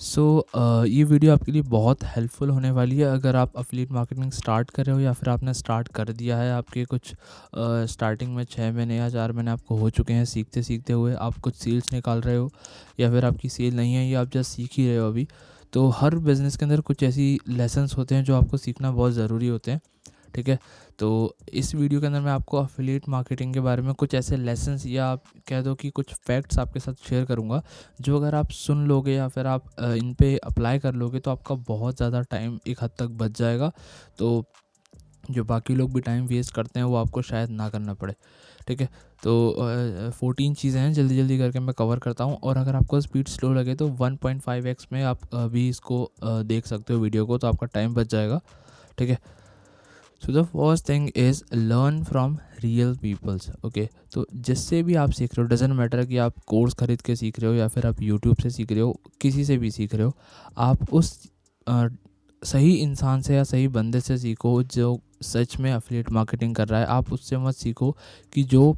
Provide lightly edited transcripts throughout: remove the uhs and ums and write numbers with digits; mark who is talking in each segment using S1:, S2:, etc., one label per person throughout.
S1: ये वीडियो आपके लिए बहुत हेल्पफुल होने वाली है अगर आप अफिलिएट मार्केटिंग स्टार्ट कर रहे हो या फिर आपने स्टार्ट कर दिया है। आपके कुछ स्टार्टिंग में 6 महीने या 4 महीने आपको हो चुके हैं सीखते सीखते हुए, आप कुछ सेल्स निकाल रहे हो या फिर आपकी सेल नहीं है या आप जस्ट सीख ही रहे हो अभी। तो हर बिज़नेस के अंदर कुछ ऐसी लेसन्स होते हैं जो आपको सीखना बहुत ज़रूरी होते हैं, ठीक है। तो इस वीडियो के अंदर मैं आपको अफिलिएट मार्केटिंग के बारे में कुछ ऐसे लेसन्स या आप कह दो कि कुछ फैक्ट्स आपके साथ शेयर करूँगा, जो अगर आप सुन लोगे या फिर आप इन पे अप्लाई कर लोगे तो आपका बहुत ज़्यादा टाइम एक हद तक बच जाएगा। तो जो बाकी लोग भी टाइम वेस्ट करते हैं वो आपको शायद ना करना पड़े, ठीक है। तो 14 चीज़ें हैं, जल्दी जल्दी करके मैं कवर करता हूँ। और अगर आपको स्पीड स्लो लगे तो 1.5x में आप भी इसको देख सकते हो वीडियो को, तो आपका टाइम बच जाएगा, ठीक है। So the first thing is learn from real peoples. Okay, तो जिससे भी आप सीख रहे हो, डजेंट मैटर कि आप कोर्स खरीद के सीख रहे हो या फिर आप यूट्यूब से सीख रहे हो, किसी से भी सीख रहे हो, आप उस अ, सही इंसान से या सही बंदे से सीखो जो सच में अफिलिएट मार्केटिंग कर रहा है। आप उससे मत सीखो कि जो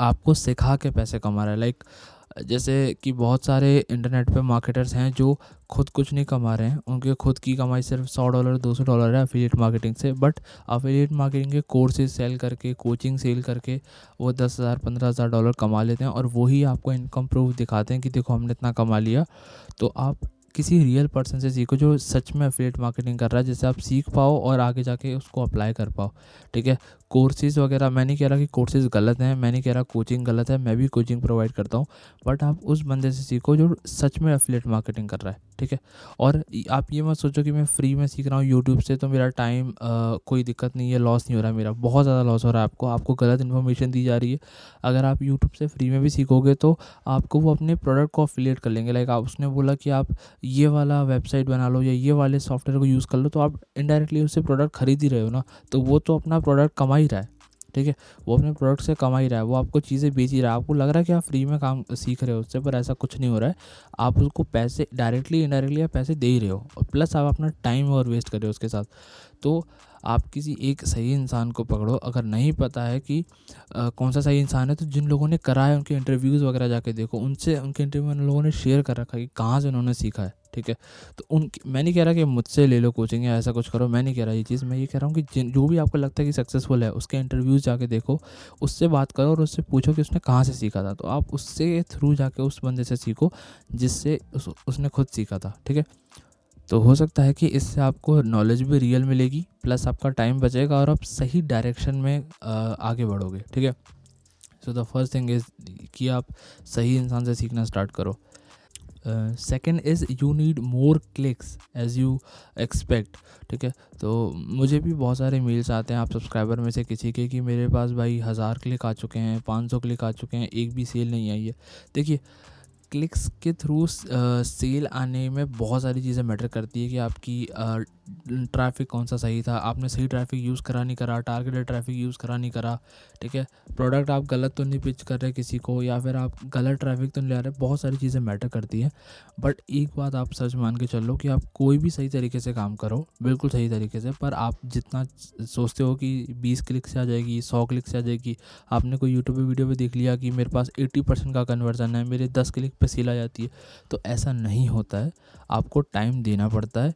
S1: आपको सिखा के पैसे कमा रहा है। लाइक जैसे कि बहुत सारे इंटरनेट पे मार्केटर्स हैं जो खुद कुछ नहीं कमा रहे हैं, उनके खुद की कमाई सिर्फ $100 $200 है अफिलिएट मार्केटिंग से। बट अफिलिएट मार्केटिंग के कोर्सेज सेल करके, कोचिंग सेल करके वो 10,000 $15,000 कमा लेते हैं और वही आपको इनकम प्रूफ दिखाते हैं कि देखो हमने इतना कमा लिया। तो आप किसी रियल पर्सन से सीखो जो सच में अफिलिएट मार्केटिंग कर रहा है, जिससे आप सीख पाओ और आगे जाके उसको अप्लाई कर पाओ, ठीक है। कोर्सेज़ वगैरह, मैं नहीं कह रहा कि कोर्सेज़ गलत हैं, मैं नहीं कह रहा कोचिंग गलत है, मैं भी कोचिंग प्रोवाइड करता हूँ। बट आप उस बंदे से सीखो जो सच में अफिलिएट मार्केटिंग कर रहा है, ठीक है। और आप ये मत सोचो कि मैं फ्री में सीख रहा हूँ यूट्यूब से तो मेरा टाइम कोई दिक्कत नहीं है, लॉस नहीं हो रहा है, मेरा बहुत ज़्यादा लॉस हो रहा है। आपको गलत इन्फॉर्मेशन दी जा रही है। अगर आप यूट्यूब से फ्री में भी सीखोगे तो आपको वो अपने प्रोडक्ट को अफिलिएट कर लेंगे। लाइक आप, उसने बोला कि आप ये वाला वेबसाइट बना लो या ये वाले सॉफ्टवेयर को यूज़ कर लो, तो आप इनडायरेक्टली उससे प्रोडक्ट खरीद ही रहे हो ना। तो वो तो अपना प्रोडक्ट कमा ही रहा है, ठीक है। वो अपने प्रोडक्ट से कमा ही रहा है, वो आपको चीज़ें बेच ही रहा है। आपको लग रहा है कि आप फ्री में काम सीख रहे हो उससे, पर ऐसा कुछ नहीं हो रहा है। आप उसको पैसे डायरेक्टली इनडायरेक्टली आप पैसे दे ही रहे हो और प्लस आप अपना टाइम और वेस्ट कर रहे हो उसके साथ। तो आप किसी एक सही इंसान को पकड़ो। अगर नहीं पता है कि कौन सा सही इंसान है, तो जिन लोगों ने करा है उनके इंटरव्यूज़ वगैरह जाके देखो, उनसे उनके इंटरव्यू में उन लोगों ने शेयर कर रखा है कि कहाँ से उन्होंने सीखा है, ठीक है। तो मैं नहीं कह रहा कि मुझसे ले लो कोचिंग या ऐसा कुछ करो, मैं नहीं कह रहा ये चीज़। मैं ये कह रहा हूँ कि जो भी आपको लगता है कि सक्सेसफुल है उसके इंटरव्यूज़ जाके देखो, उससे बात करो और उससे पूछो कि उसने कहाँ से सीखा था। तो आप उससे थ्रू जाके उस बंदे से सीखो जिससे उसने खुद सीखा था, ठीक है। तो हो सकता है कि इससे आपको नॉलेज भी रियल मिलेगी, प्लस आपका टाइम बचेगा और आप सही डायरेक्शन में आगे बढ़ोगे, ठीक है। So the first thing is कि आप सही इंसान से सीखना स्टार्ट करो। Second is you need more clicks as you expect, ठीक है। तो मुझे भी बहुत सारे मेल्स आते हैं आप सब्सक्राइबर में से किसी के कि मेरे पास भाई 1000 क्लिक आ चुके हैं, 500 क्लिक आ चुके हैं, एक भी सेल नहीं आई है। देखिए, क्लिक्स के थ्रू सेल आने में बहुत सारी चीज़ें मैटर करती है कि आपकी ट्रैफ़िक कौन सा सही था, आपने सही ट्रैफ़िक यूज़ करा नहीं करा, टारगेटेड ट्रैफ़िक यूज़ करा नहीं करा, ठीक है। प्रोडक्ट आप गलत तो नहीं पिच कर रहे किसी को, या फिर आप गलत ट्रैफ़िक तो नहीं ले रहे। बहुत सारी चीज़ें मैटर करती हैं। बट एक बात आप सच मान के चलो कि आप कोई भी सही तरीके से काम करो, बिल्कुल सही तरीके से, पर आप जितना सोचते हो कि 20 क्लिक से आ जाएगी, 100 क्लिक से आ जाएगी। आपने कोई यूट्यूब पे वीडियो पे देख लिया कि मेरे पास 80% का कन्वर्जन है, मेरे 10 क्लिक पे सेल आ जाती है, तो ऐसा नहीं होता है। आपको टाइम देना पड़ता है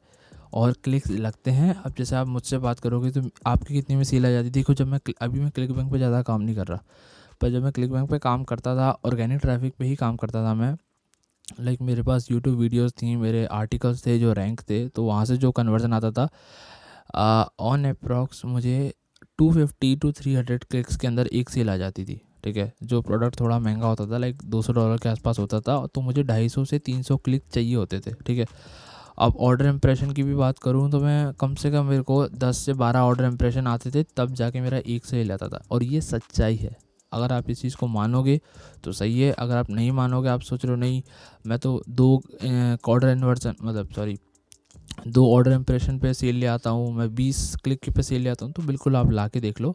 S1: और क्लिक्स लगते हैं। अब जैसे आप मुझसे बात करोगे तो आपकी कितनी में सेल आ जाती है। देखो, जब मैं अभी मैं क्लिक बैंक पे ज़्यादा काम नहीं कर रहा, पर जब मैं क्लिक बैंक पे काम करता था, ऑर्गेनिक ट्रैफिक पे ही काम करता था मैं। लाइक मेरे पास यूट्यूब वीडियोस थी, मेरे आर्टिकल्स थे जो रैंक थे, तो वहाँ से जो कन्वर्जन आता था ऑन अप्रॉक्स मुझे 250 टू 300 क्लिक्स के अंदर एक सेल आ जाती थी, ठीक है। जो प्रोडक्ट थोड़ा महंगा होता था, लाइक $200 के आसपास होता था, तो मुझे 250 से 300 क्लिक चाहिए होते थे, ठीक है। अब ऑर्डर इम्प्रेशन की भी बात करूँ तो मैं कम से कम मेरे को 10 से 12 ऑर्डर इम्प्रेशन आते थे, तब जाके मेरा एक सेल आता था। और ये सच्चाई है। अगर आप इस चीज़ को मानोगे तो सही है, अगर आप नहीं मानोगे, आप सोच रहे हो नहीं मैं तो दो ऑर्डर इन्वर्सन मतलब सॉरी 2 ऑर्डर इम्प्रेशन पे सेल ले आता हूँ, मैं 20 क्लिक पे सेल ले आता हूँ, तो बिल्कुल आप ला के देख लो,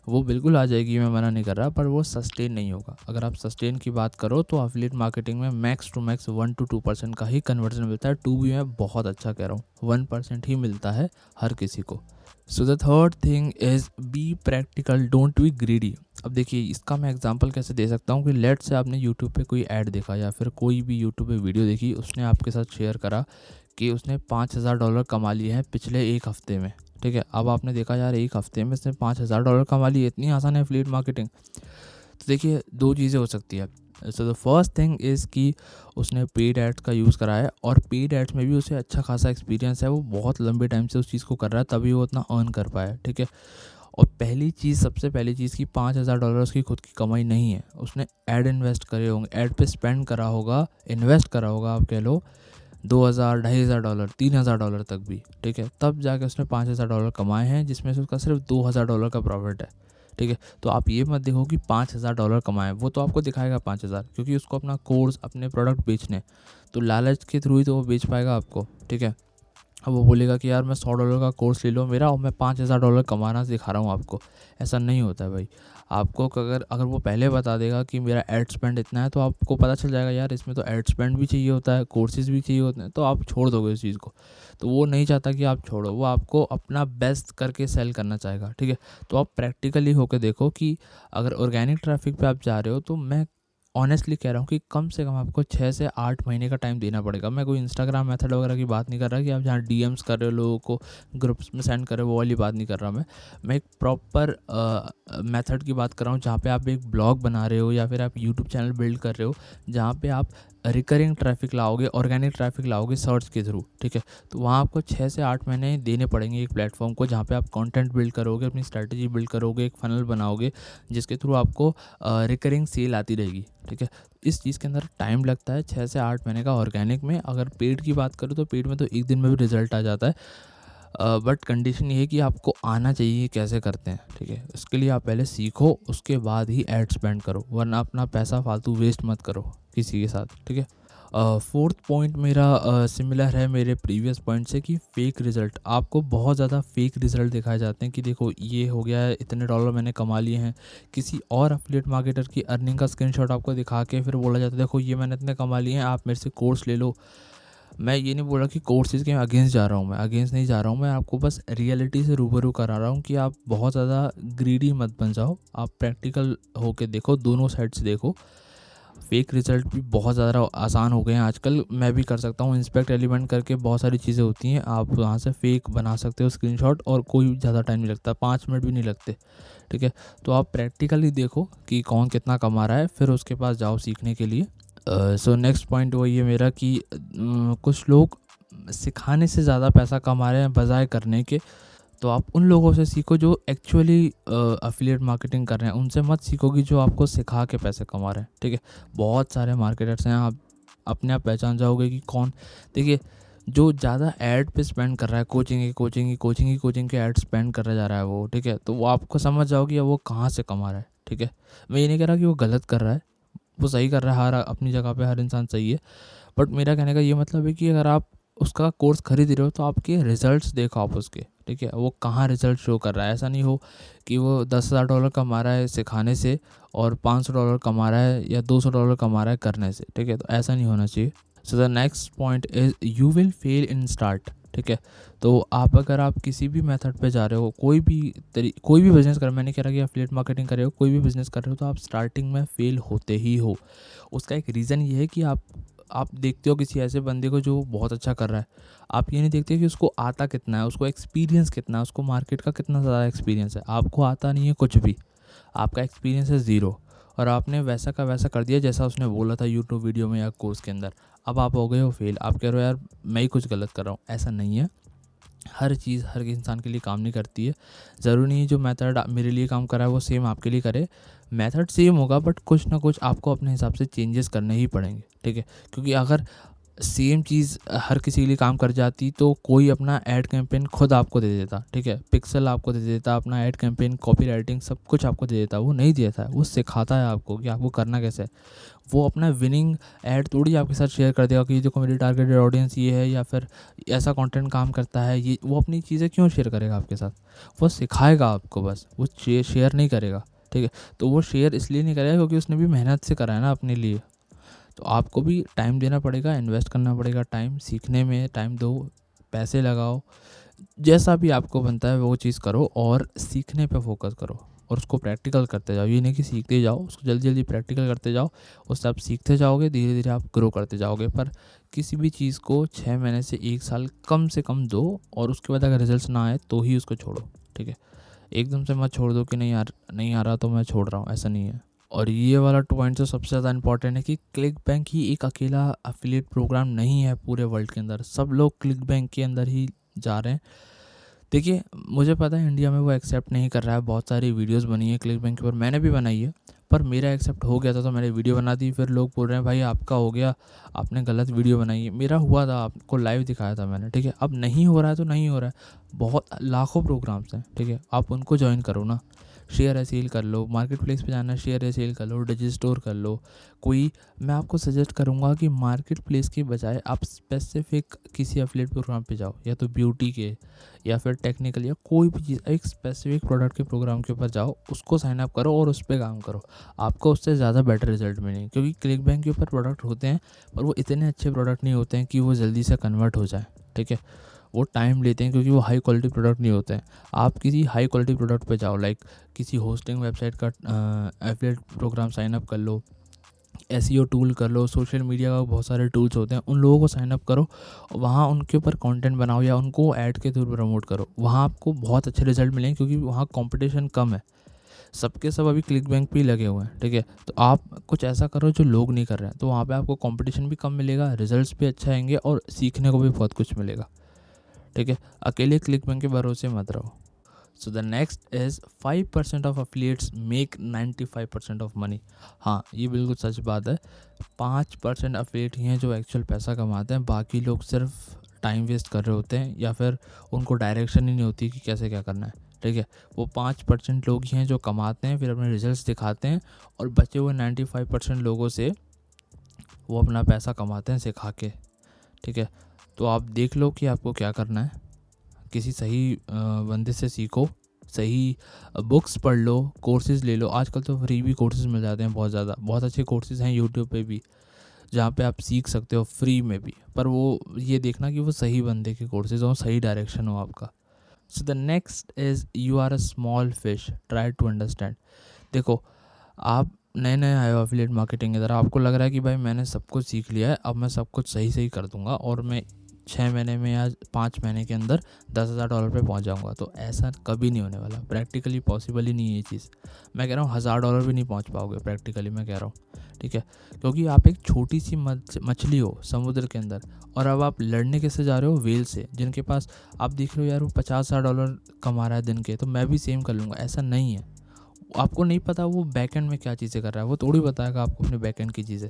S1: वो बिल्कुल आ जाएगी, मैं मना नहीं कर रहा, पर वो सस्टेन नहीं होगा। अगर आप सस्टेन की बात करो तो एफिलिएट मार्केटिंग में मैक्स टू मैक्स 1 to 2% का ही कन्वर्जन मिलता है। 2 भी मैं बहुत अच्छा कह रहा हूँ, 1% ही मिलता है हर किसी को। So the third thing is be practical, don't be greedy. अब देखिए इसका मैं एग्जांपल कैसे दे सकता हूँ कि लेट्स से आपने यूट्यूब पे कोई ऐड देखा या फिर कोई भी यूट्यूब पे वीडियो देखी, उसने आपके साथ शेयर करा कि उसने $5000 कमा लिए हैं पिछले 1 हफ्ते में, ठीक है। अब आपने देखा यार 1 हफ्ते में इसने $5000 कमा लिए, इतनी आसान है एफिलिएट मार्केटिंग। तो देखिए 2 चीज़ें हो सकती है। So the first thing is कि उसने पेड एड्स का यूज़ करा है और पेड एड्स में भी उसे अच्छा खासा एक्सपीरियंस है, वो बहुत लंबे टाइम से उस चीज़ को कर रहा है तभी वो उतना अर्न कर पाया है, ठीक है। और पहली चीज़, सबसे पहली चीज़ कि $5000 उसकी खुद की कमाई नहीं है, उसने ऐड इन्वेस्ट करे होंगे, ऐड पे स्पेंड करा होगा, इन्वेस्ट करा होगा, आप कह लो 2000, $2500, $3000 तक भी, ठीक है। तब जाके उसने $5000 कमाए हैं, जिसमें से उसका सिर्फ $2000 का प्रॉफिट है, ठीक है। तो आप ये मत देखो कि $5000 कमाए, वो तो आपको दिखाएगा 5000, क्योंकि उसको अपना कोर्स, अपने प्रोडक्ट बेचने, तो लालच के थ्रू ही तो वो बेच पाएगा आपको, ठीक है। अब वो बोलेगा कि यार मैं $100 का कोर्स ले लो मेरा और मैं $5000 कमाना सिखा रहा हूँ आपको, ऐसा नहीं होता है भाई। आपको अगर अगर वो पहले बता देगा कि मेरा एड स्पेंड इतना है, तो आपको पता चल जाएगा यार इसमें तो एड स्पेंड भी चाहिए होता है, कोर्सेज भी चाहिए होते हैं, तो आप छोड़ दोगे उस चीज़ को। तो वो नहीं चाहता कि आप छोड़ो, वो आपको अपना बेस्ट करके सेल करना चाहेगा, ठीक है। तो आप प्रैक्टिकली होकर देखो कि अगर ऑर्गेनिक ट्रैफिक पे आप जा रहे हो, तो मैं ऑनेस्टली कह रहा हूँ कि कम से कम आपको 6 से 8 महीने का टाइम देना पड़ेगा। मैं कोई इंस्टाग्राम मेथड वगैरह की बात नहीं कर रहा कि आप जहाँ डीएम्स कर रहे हो, लोगों को ग्रुप्स में सेंड कर रहे हो, वो वाली बात नहीं कर रहा मैं एक प्रॉपर मेथड की बात कर रहा हूँ, जहाँ पे आप एक ब्लॉग बना रहे हो या फिर आप यूट्यूब चैनल बिल्ड कर रहे हो, जहाँ पे आप रिकरिंग ट्रैफिक लाओगे, ऑर्गेनिक ट्रैफिक लाओगे सर्च के थ्रू, ठीक है। तो वहाँ आपको 6 से 8 महीने देने पड़ेंगे एक प्लेटफॉर्म को, जहाँ पे आप कंटेंट बिल्ड करोगे, अपनी स्ट्रैटेजी बिल्ड करोगे, एक फनल बनाओगे, जिसके थ्रू आपको रिकरिंग सेल आती रहेगी, ठीक है। इस चीज़ के अंदर टाइम लगता है 6 से 8 महीने का ऑर्गेनिक में। अगर पेड की बात करूँ तो पेड में तो एक दिन में भी रिजल्ट आ जाता है, बट कंडीशन ये है कि आपको आना चाहिए कैसे करते हैं, ठीक है। इसके लिए आप पहले सीखो, उसके बाद ही एड स्पेंड करो, वरना अपना पैसा फालतू वेस्ट मत करो किसी के साथ, ठीक है। फोर्थ पॉइंट मेरा सिमिलर है मेरे प्रीवियस पॉइंट से कि फ़ेक रिज़ल्ट, आपको बहुत ज़्यादा फ़ेक रिज़ल्ट दिखाए जाते हैं कि देखो ये हो गया है, इतने डॉलर मैंने कमा लिए हैं। किसी और एफिलिएट मार्केटर की अर्निंग का स्क्रीनशॉट आपको दिखा के फिर बोला जाता है देखो ये मैंने इतने कमा लिए हैं, आप मेरे से कोर्स ले लो। मैं ये नहीं बोल रहा कि कोर्सेज़ के अगेंस्ट जा रहा हूँ, मैं अगेंस्ट नहीं जा रहा हूँ, मैं आपको बस रियलिटी से रूबरू करा रहा हूँ कि आप बहुत ज़्यादा ग्रीडी मत बन जाओ, आप प्रैक्टिकल होके देखो, दोनों साइड से देखो। फेक रिज़ल्ट भी बहुत ज़्यादा आसान हो गए हैं आजकल, मैं भी कर सकता हूँ इंस्पेक्ट एलिमेंट करके, बहुत सारी चीज़ें होती हैं, आप वहाँ से फेक बना सकते हो स्क्रीनशॉट, और कोई ज़्यादा टाइम नहीं लगता, 5 मिनट भी नहीं लगते, ठीक है। तो आप प्रैक्टिकली देखो कि कौन कितना कमा रहा है, फिर उसके पास जाओ सीखने के लिए। सो नेक्स्ट पॉइंट वही है मेरा कि कुछ लोग सिखाने से ज़्यादा पैसा कमा रहे हैं बजाय करने के। तो आप उन लोगों से सीखो जो एक्चुअली एफिलिएट मार्केटिंग कर रहे हैं, उनसे मत सीखो कि जो आपको सिखा के पैसे कमा रहे हैं, ठीक है। बहुत सारे मार्केटर्स हैं, आप अपने आप पहचान जाओगे कि कौन। देखिए जो ज़्यादा ऐड पे स्पेंड कर रहा है, कोचिंग के ऐड स्पेंड कर जा रहा है वो, ठीक है, तो वो आपको समझ जाओगे वो कहाँ से कमा रहा है, ठीक है। मैं ये नहीं कह रहा कि वो गलत कर रहा है, वो सही कर रहा है, हर अपनी जगह पे हर इंसान सही है। बट मेरा कहने का ये मतलब है कि अगर आप उसका कोर्स खरीद रहे हो तो आपके रिजल्ट्स देखो आप उसके, ठीक है, वो कहाँ रिजल्ट शो कर रहा है। ऐसा नहीं हो कि वो $10,000 कमा रहा है सिखाने से और $500 कमा रहा है या $200 कमा रहा है करने से, ठीक है, तो ऐसा नहीं होना चाहिए। सो the next point is you will fail in start, ठीक है। तो आप अगर आप किसी भी मेथड पे जा रहे हो, कोई भी बिज़नेस कर, मैं नहीं कह रहा कि एफिलिएट मार्केटिंग कर रहे हो, कोई भी बिज़नेस कर रहे हो, तो आप स्टार्टिंग में फ़ेल होते ही हो। उसका एक रीज़न ये है कि आप देखते हो किसी ऐसे बंदे को जो बहुत अच्छा कर रहा है, आप ये नहीं देखते कि उसको आता कितना है, उसको एक्सपीरियंस कितना है, उसको मार्केट का कितना ज़्यादा एक्सपीरियंस है। आपको आता नहीं है कुछ भी, आपका एक्सपीरियंस है ज़ीरो, और आपने वैसा का वैसा कर दिया जैसा उसने बोला था यूट्यूब वीडियो में या कोर्स के अंदर। अब आप हो गए हो फेल, आप कह रहे हो यार मैं ही कुछ गलत कर रहा हूँ। ऐसा नहीं है, हर चीज़ हर इंसान के लिए काम नहीं करती है। ज़रूरी नहीं है जो मेथड मेरे लिए काम कर रहा है वो सेम आपके लिए करे। मेथड सेम होगा बट कुछ ना कुछ आपको अपने हिसाब से चेंजेस करने ही पड़ेंगे, ठीक है। क्योंकि अगर सेम चीज़ हर किसी के लिए काम कर जाती तो कोई अपना ऐड कैंपेन खुद आपको दे देता, ठीक है, पिक्सल आपको दे देता, अपना ऐड कैंपेन, कॉपी राइटिंग सब कुछ आपको दे देता। वो नहीं देता है, वो सिखाता है आपको कि आपको करना कैसे है। वो अपना विनिंग ऐड थोड़ी आपके साथ शेयर कर देगा कि देखो मेरी टारगेटेड ऑडियंस ये है या फिर ऐसा कंटेंट काम करता है ये। वो अपनी चीज़ें क्यों शेयर करेगा आपके साथ, वो सिखाएगा आपको बस, वो शेयर नहीं करेगा, ठीक है। तो वो शेयर इसलिए नहीं करेगा क्योंकि उसने भी मेहनत से करा है ना अपने लिए। तो आपको भी टाइम देना पड़ेगा, इन्वेस्ट करना पड़ेगा टाइम, सीखने में टाइम दो, पैसे लगाओ, जैसा भी आपको बनता है वो चीज़ करो और सीखने पे फोकस करो। और उसको प्रैक्टिकल करते जाओ। ये नहीं कि सीखते ही जाओ, उसको जल्दी जल्दी प्रैक्टिकल करते जाओ, उससे आप सीखते जाओगे, धीरे धीरे आप ग्रो करते जाओगे। पर किसी भी चीज़ को 6 महीने से 1 साल कम से कम दो, और उसके बाद अगर रिजल्ट्स ना आए तो ही उसको छोड़ो, ठीक है। एकदम से मत छोड़ दो कि नहीं यार नहीं आ रहा तो मैं छोड़ रहा हूँ, ऐसा नहीं है। और ये वाला पॉइंट तो सबसे ज़्यादा इंपॉर्टेंट है कि क्लिक बैंक ही एक अकेला अफिलिएट प्रोग्राम नहीं है पूरे वर्ल्ड के अंदर। सब लोग क्लिक बैंक के अंदर ही जा रहे हैं। देखिए, मुझे पता है इंडिया में वो एक्सेप्ट नहीं कर रहा है, बहुत सारी वीडियोस बनी है क्लिक बैंक के ऊपर, मैंने भी बनाई है, पर मेरा एक्सेप्ट हो गया था तो मैंने वीडियो बना दी। फिर लोग बोल रहे हैं भाई आपका हो गया, आपने गलत वीडियो बनाई है। मेरा हुआ था, आपको लाइव दिखाया था मैंने, ठीक है। अब नहीं हो रहा है तो नहीं हो रहा है, बहुत लाखों प्रोग्राम्स हैं, ठीक है। आप उनको ज्वाइन करो ना, शेयर या सेल कर लो, मार्केट प्लेस पे जाना है शेयर या सेल कर लो, डिजिटल स्टोर कर लो कोई। मैं आपको सजेस्ट करूँगा कि मार्केट प्लेस के बजाय आप स्पेसिफिक किसी एफिलिएट प्रोग्राम पे जाओ, या तो ब्यूटी के या फिर टेक्निकल या कोई भी चीज़, एक स्पेसिफिक प्रोडक्ट के प्रोग्राम के ऊपर जाओ, उसको साइन अप करो और उस पर काम करो। आपको उससे ज़्यादा बेटर रिजल्ट मिलेंगे, क्योंकि क्लिक बैंक के ऊपर प्रोडक्ट होते हैं पर वो इतने अच्छे प्रोडक्ट नहीं होते हैं कि वो जल्दी से कन्वर्ट हो जाए, ठीक है। वो टाइम लेते हैं क्योंकि वो हाई क्वालिटी प्रोडक्ट नहीं होते हैं। आप किसी हाई क्वालिटी प्रोडक्ट पे जाओ, लाइक किसी होस्टिंग वेबसाइट का एफिलिएट प्रोग्राम साइन अप कर लो, एसईओ टूल कर लो, सोशल मीडिया का बहुत सारे टूल्स होते हैं, उन लोगों को साइन अप करो, वहाँ उनके ऊपर कंटेंट बनाओ या उनको ऐड के थ्रू प्रमोट करो। वहाँ आपको बहुत अच्छे रिजल्ट मिलेंगे क्योंकि वहाँ कंपटीशन कम है, सबके सब अभी क्लिक बैंक पे ही लगे हुए हैं, ठीक है। तो आप कुछ ऐसा करो जो लोग नहीं कर रहे हैं, तो वहाँ पे आपको कंपटीशन भी कम मिलेगा, रिजल्ट्स भी अच्छा आएंगे और सीखने को भी बहुत कुछ मिलेगा, ठीक है। अकेले क्लिक बैंक के भरोसे मत रहो। सो the next is 5% of affiliates make 95% of money. हाँ, ये बिल्कुल सच बात है। 5% अफिलिएट ही हैं जो एक्चुअल पैसा कमाते हैं, बाकी लोग सिर्फ टाइम वेस्ट कर रहे होते हैं या फिर उनको डायरेक्शन ही नहीं होती कि कैसे क्या करना है, ठीक है। वो 5% लोग ही हैं जो कमाते हैं, फिर अपने रिजल्ट्स दिखाते हैं, और बचे हुए 95% लोगों से वो अपना पैसा कमाते हैं सिखा के, ठीक है। तो आप देख लो कि आपको क्या करना है, किसी सही बंदे से सीखो, सही बुक्स पढ़ लो, कोर्सेज़ ले लो। आजकल तो फ्री भी कोर्सेज़ मिल जाते हैं बहुत ज़्यादा, बहुत अच्छे कोर्सेज़ हैं यूट्यूब पे भी जहाँ पे आप सीख सकते हो फ्री में भी। पर वो ये देखना कि वो सही बंदे के कोर्सेज़ हों, सही डायरेक्शन हो आपका। So the next is you are a small fish, try to understand. देखो, आप नए नए आए हो एफिलिएट मार्केटिंग की तरह, आपको लग रहा है कि भाई मैंने सब कुछ सीख लिया है, अब मैं सब कुछ सही सही कर दूंगा और मैं 6 महीने में या 5 महीने के अंदर $10,000 पे पहुंच जाऊंगा। तो ऐसा कभी नहीं होने वाला, प्रैक्टिकली पॉसिबल ही नहीं है ये चीज़। मैं कह रहा हूँ $1,000 भी नहीं पहुंच पाओगे प्रैक्टिकली, मैं कह रहा हूँ, ठीक है। क्योंकि आप एक छोटी सी मछली हो समुद्र के अंदर, और अब आप लड़ने किससे जा रहे हो, वेल से, जिनके पास आप देख रहे हो यार वो $50,000 कमा रहा है दिन के, तो मैं भी सेम कर लूँगा। ऐसा नहीं है। आपको नहीं पता वो बैकएंड में क्या चीज़ें कर रहा है, वो थोड़ी बताएगा आपको अपने बैकएंड की चीज़ें।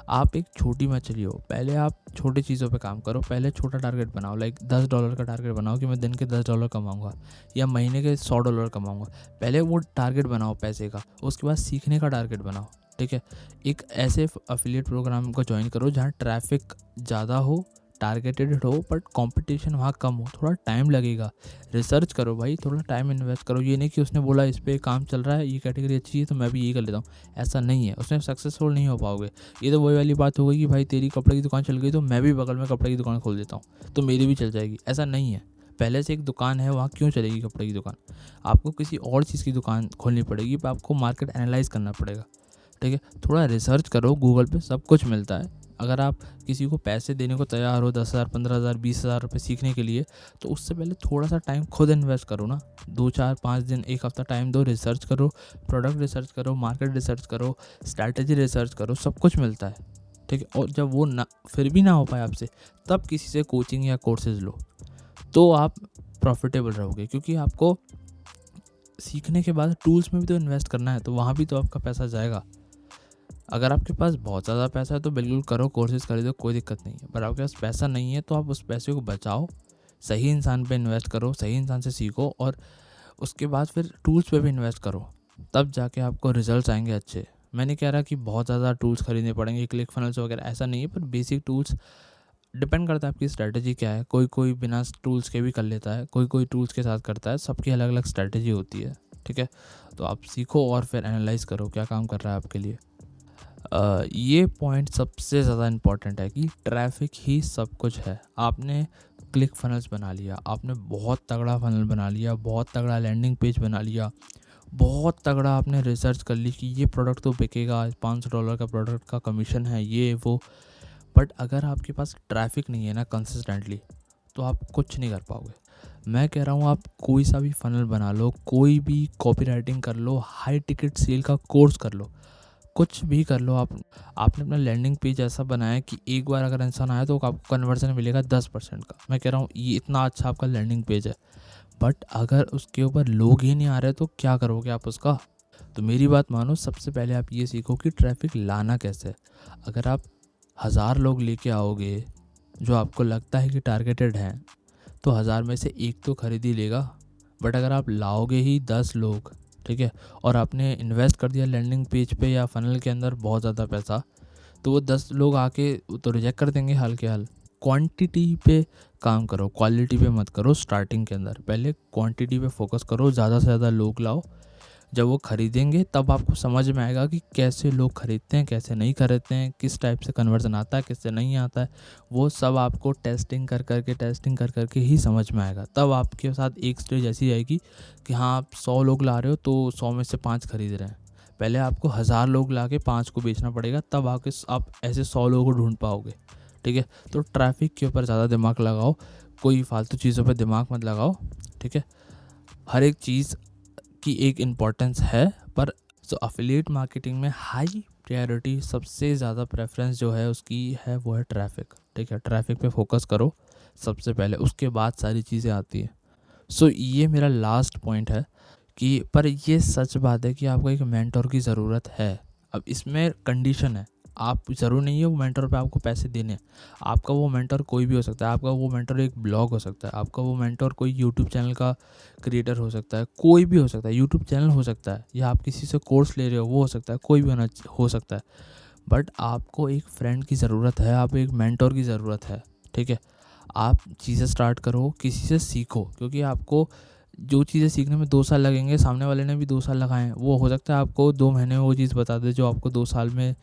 S1: आप एक छोटी मछली हो, पहले आप छोटी चीज़ों पे काम करो, पहले छोटा टारगेट बनाओ, लाइक $10 का टारगेट बनाओ कि मैं दिन के $10 कमाऊंगा या महीने के $100 कमाऊंगा। पहले वो टारगेट बनाओ पैसे का, उसके बाद सीखने का टारगेट बनाओ, ठीक है। एक ऐसे अफिलिएट प्रोग्राम को ज्वाइन करो जहाँ ट्रैफिक ज़्यादा हो, टारगेटेड हो, बट कंपटीशन वहाँ कम हो, थोड़ा टाइम लगेगा। रिसर्च करो भाई, थोड़ा टाइम इन्वेस्ट करो। ये नहीं कि उसने बोला इस पर काम चल रहा है, ये कैटेगरी अच्छी है तो मैं भी यही कर लेता हूँ, ऐसा नहीं है। उसमें सक्सेसफुल नहीं हो पाओगे। ये तो वही वाली बात हो गई कि भाई तेरी कपड़े की दुकान चल गई तो मैं भी बगल में कपड़े की दुकान खोल देता हूँ तो मेरी भी चल जाएगी, ऐसा नहीं है। पहले से एक दुकान है, वहाँ क्यों चलेगी कपड़े की दुकान? आपको किसी और चीज़ की दुकान खोलनी पड़ेगी, पर आपको मार्केट एनालाइज करना पड़ेगा, ठीक है। थोड़ा रिसर्च करो, गूगल पे सब कुछ मिलता है। अगर आप किसी को पैसे देने को तैयार हो 10,000, 15,000, 20,000 रुपये सीखने के लिए, तो उससे पहले थोड़ा सा टाइम खुद इन्वेस्ट करो ना, 2 4 5 दिन, एक हफ्ता टाइम दो, रिसर्च करो, प्रोडक्ट रिसर्च करो, मार्केट रिसर्च करो, स्ट्रैटेजी रिसर्च करो, सब कुछ मिलता है, ठीक है। और जब वो ना फिर भी ना हो पाए आपसे, तब किसी से कोचिंग या कोर्सेज लो, तो आप प्रॉफिटेबल रहोगे। क्योंकि आपको सीखने के बाद टूल्स में भी तो इन्वेस्ट करना है, तो वहाँ भी तो आपका पैसा जाएगा। अगर आपके पास बहुत ज़्यादा पैसा है तो बिल्कुल करो, कोर्सेज खरीदो, कोई दिक्कत नहीं है। पर आपके पास पैसा नहीं है तो आप उस पैसे को बचाओ, सही इंसान पे इन्वेस्ट करो, सही इंसान से सीखो, और उसके बाद फिर टूल्स पे भी इन्वेस्ट करो, तब जाके आपको रिजल्ट्स आएंगे अच्छे। मैं नहीं कह रहा कि बहुत ज़्यादा टूल्स खरीदने पड़ेंगे, क्लिक फनल्स वगैरह, ऐसा नहीं है। पर बेसिक टूल्स, डिपेंड करता है आपकी स्ट्रैटेजी क्या है। कोई कोई बिना टूल्स के भी कर लेता है, कोई कोई टूल्स के साथ करता है, सबकी अलग अलग स्ट्रैटेजी होती है, ठीक है। तो आप सीखो और फिर एनालाइज करो क्या काम कर रहा है आपके लिए। ये पॉइंट सबसे ज़्यादा इम्पॉर्टेंट है कि ट्रैफिक ही सब कुछ है। आपने क्लिक फनल्स बना लिया, आपने बहुत तगड़ा फनल बना लिया, बहुत तगड़ा लैंडिंग पेज बना लिया, बहुत तगड़ा आपने रिसर्च कर ली कि ये प्रोडक्ट तो बिकेगा, $500 का प्रोडक्ट का कमीशन है, ये वो। बट अगर आपके पास ट्रैफिक नहीं है ना कंसिस्टेंटली, तो आप कुछ नहीं कर पाओगे। मैं कह रहा हूँ आप कोई सा भी फ़नल बना लो, कोई भी कॉपी राइटिंग कर लो, हाई टिकट सेल का कोर्स कर लो, कुछ भी कर लो आप। आपने अपना लैंडिंग पेज ऐसा बनाया कि एक बार अगर इंसान आया तो आपको कन्वर्जन मिलेगा 10% का। मैं कह रहा हूँ ये इतना अच्छा आपका लैंडिंग पेज है, बट अगर उसके ऊपर लोग ही नहीं आ रहे तो क्या करोगे आप उसका? तो मेरी बात मानो, सबसे पहले आप ये सीखो कि ट्रैफिक लाना कैसे है। अगर आप 1000 लोग लेके आओगे जो आपको लगता है कि टारगेटेड हैं, तो 1000 में से एक तो खरीद ही लेगा। बट अगर आप लाओगे ही 10 लोग, ठीक है, और आपने इन्वेस्ट कर दिया लैंडिंग पेज पे या फनल के अंदर बहुत ज़्यादा पैसा, तो वो 10 लोग आके तो रिजेक्ट कर देंगे हाल के हाल। क्वांटिटी पे काम करो, क्वालिटी पे मत करो। स्टार्टिंग के अंदर पहले क्वांटिटी पे फोकस करो, ज़्यादा से ज़्यादा लोग लाओ। जब वो खरीदेंगे तब आपको समझ में आएगा कि कैसे लोग खरीदते हैं, कैसे नहीं खरीदते हैं, किस टाइप से कन्वर्जन आता है, किससे नहीं आता है। वो सब आपको टेस्टिंग कर करके ही समझ में आएगा। तब आपके साथ एक स्टेज ऐसी आएगी कि हाँ, आप 100 लोग ला रहे हो तो 100 में से 5 खरीद रहे हैं। पहले आपको 1000 लोग ला के 5 को बेचना पड़ेगा, तब आप ऐसे 100 लोगों को ढूंढ पाओगे। ठीक है, तो ट्रैफिक के ऊपर ज़्यादा दिमाग लगाओ, कोई फालतू चीज़ों पर दिमाग मत लगाओ। ठीक है, हर एक चीज़ की एक इम्पोर्टेंस है। पर सो अफिलिएट मार्केटिंग में हाई प्रायोरिटी, सबसे ज़्यादा प्रेफरेंस जो है उसकी है, वो है ट्रैफिक। ठीक है, ट्रैफिक पे फोकस करो सबसे पहले, उसके बाद सारी चीज़ें आती हैं। सो ये मेरा लास्ट पॉइंट है कि पर ये सच बात है कि आपको एक मेंटर की ज़रूरत है। अब इसमें कंडीशन है, आप ज़रूर नहीं है वो मेंटर पे आपको पैसे देने हैं। आपका वो मेंटर कोई भी हो सकता है। आपका वो मेंटर एक ब्लॉग हो सकता है, आपका वो मेंटर कोई यूट्यूब चैनल का क्रिएटर हो सकता है, कोई भी हो सकता है, यूट्यूब चैनल हो सकता है, या आप किसी से कोर्स ले रहे हो वो हो सकता है, कोई भी हो सकता है। बट आपको एक फ्रेंड की ज़रूरत है, आप एक मेंटर की ज़रूरत है। ठीक है, आप चीज़ें स्टार्ट करो, किसी से सीखो, क्योंकि आपको जो चीज़ें सीखने में 2 साल लगेंगे, सामने वाले ने भी 2 साल लगाए हैं। वो हो सकता है आपको 2 महीने में वो चीज़ बता दे जो आपको 2 साल में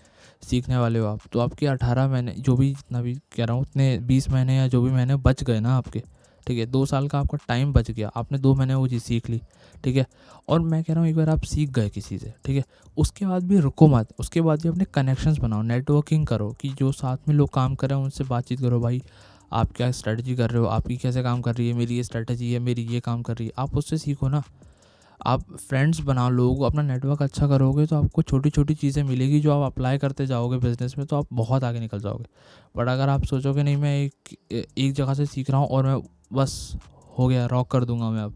S1: सीखने वाले हो आप। तो आपके 18 महीने, जो भी जितना भी कह रहा हूँ, उतने 20 महीने या जो भी महीने बच गए ना आपके। ठीक है, 2 साल का आपका टाइम बच गया, आपने 2 महीने वो चीज़ सीख ली। ठीक है, और मैं कह रहा हूँ एक बार आप सीख गए किसी से, ठीक है, उसके बाद भी रुको मत, उसके बाद भी अपने कनेक्शंस बनाओ, नेटवर्किंग करो, कि जो साथ में लोग काम कर रहे हैं उनसे बातचीत करो। भाई, आप क्या स्ट्रेटजी कर रहे हो, आपकी कैसे काम कर रही है, मेरी ये स्ट्रेटजी है, मेरी ये काम कर रही है, आप उससे सीखो ना। आप फ्रेंड्स बनाओ, लोगों को अपना नेटवर्क अच्छा करोगे तो आपको छोटी छोटी चीज़ें मिलेगी जो आप अप्लाई करते जाओगे बिजनेस में, तो आप बहुत आगे निकल जाओगे। बट अगर आप सोचोगे नहीं, मैं एक जगह से सीख रहा हूँ और मैं बस हो गया, रॉक कर दूंगा मैं अब,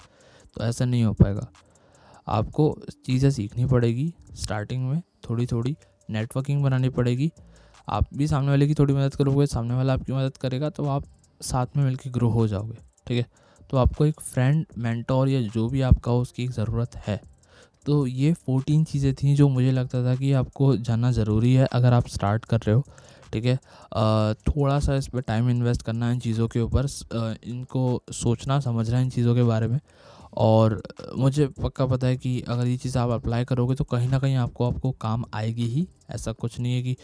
S1: तो ऐसा नहीं हो पाएगा। आपको चीज़ें सीखनी पड़ेगी स्टार्टिंग में, थोड़ी थोड़ी नेटवर्किंग बनानी पड़ेगी। आप भी सामने वाले की थोड़ी मदद करोगे, सामने वाला आपकी मदद करेगा, तो आप साथ में मिलकर ग्रो हो जाओगे। ठीक है, तो आपको एक फ्रेंड, मेंटोर या जो भी आपका हो, उसकी एक ज़रूरत है। तो ये 14 चीज़ें थी जो मुझे लगता था कि आपको जानना ज़रूरी है अगर आप स्टार्ट कर रहे हो। ठीक है, थोड़ा सा इस पर टाइम इन्वेस्ट करना है इन चीज़ों के ऊपर, इनको सोचना समझना इन चीज़ों के बारे में। और मुझे पक्का पता है कि अगर ये चीज़ आप अप्लाई करोगे तो कहीं ना कहीं आपको काम आएगी ही। ऐसा कुछ नहीं है कि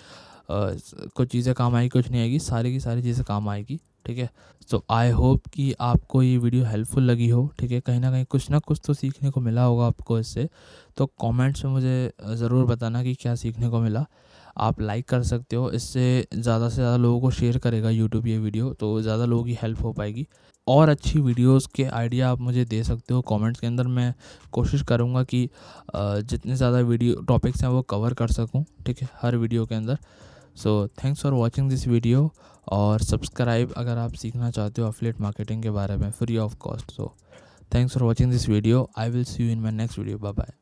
S1: कुछ चीज़ें काम आएगी, कुछ नहीं आएगी, सारी की सारी चीज़ें काम आएगी। ठीक है, सो आई होप कि आपको ये वीडियो हेल्पफुल लगी हो। ठीक है, कहीं ना कहीं कुछ ना कुछ तो सीखने को मिला होगा आपको इससे। तो कमेंट्स में मुझे ज़रूर बताना कि क्या सीखने को मिला। आप लाइक कर सकते हो, इससे ज़्यादा से ज़्यादा लोगों को शेयर करेगा यूट्यूब ये वीडियो, तो ज़्यादा लोगों की हेल्प हो पाएगी। और अच्छी वीडियोस के आइडिया आप मुझे दे सकते हो कमेंट्स के अंदर। मैं कोशिश करूँगा कि जितने ज़्यादा वीडियो टॉपिक्स हैं वो कवर कर सकूँ। ठीक है, हर वीडियो के अंदर। सो thanks for watching this video, और सब्सक्राइब अगर आप सीखना चाहते हो एफिलिएट मार्केटिंग के बारे में free of cost. So thanks for watching this video, I will see you in my next video, bye bye.